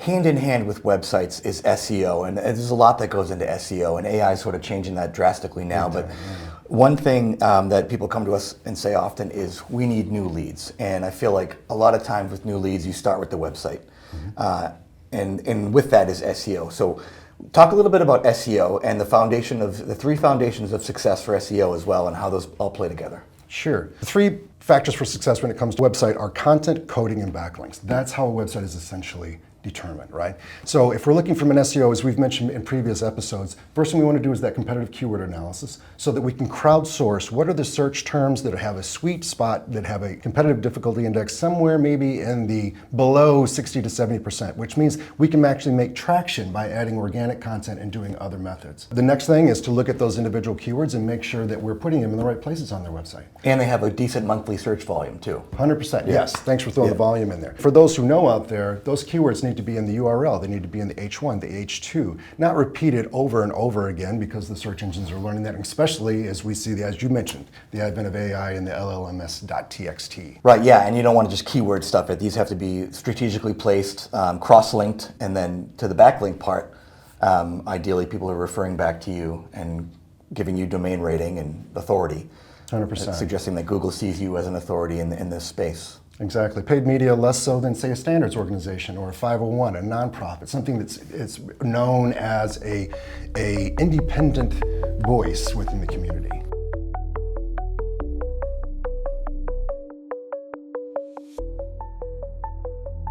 hand in hand with websites is SEO, and there's a lot that goes into SEO, and AI is sort of changing that drastically now. But one thing that people come to us and say often is, we need new leads. And I feel like a lot of times with new leads, you start with the website. And with that is SEO. So talk a little bit about SEO and the three foundations of success for SEO as well, and how those all play together. Sure. The three factors for success when it comes to website are content, coding, and backlinks. That's how a website is essentially determined, right? So if we're looking from an SEO, as we've mentioned in previous episodes, first thing we want to do is that competitive keyword analysis so that we can crowdsource what are the search terms that have a sweet spot, that have a competitive difficulty index somewhere maybe in the below 60 to 70%, which means we can actually make traction by adding organic content and doing other methods. The next thing is to look at those individual keywords and make sure that we're putting them in the right places on their website. And they have a decent monthly search volume too. 100%, yes. Thanks for throwing the volume in there. For those who know out there, those keywords need to be in the URL, they need to be in the H1, the H2, not repeated over and over again, because the search engines are learning that, especially as we see, as you mentioned, the advent of AI and the LLMs.txt. Right, yeah, and you don't want to just keyword stuff it. These have to be strategically placed, cross-linked, and then to the backlink part, ideally people are referring back to you and giving you domain rating and authority. 100%. Suggesting that Google sees you as an authority in this space. Exactly. Paid media less so than, say, a standards organization or a 501, a nonprofit, something that's known as a independent voice within the community.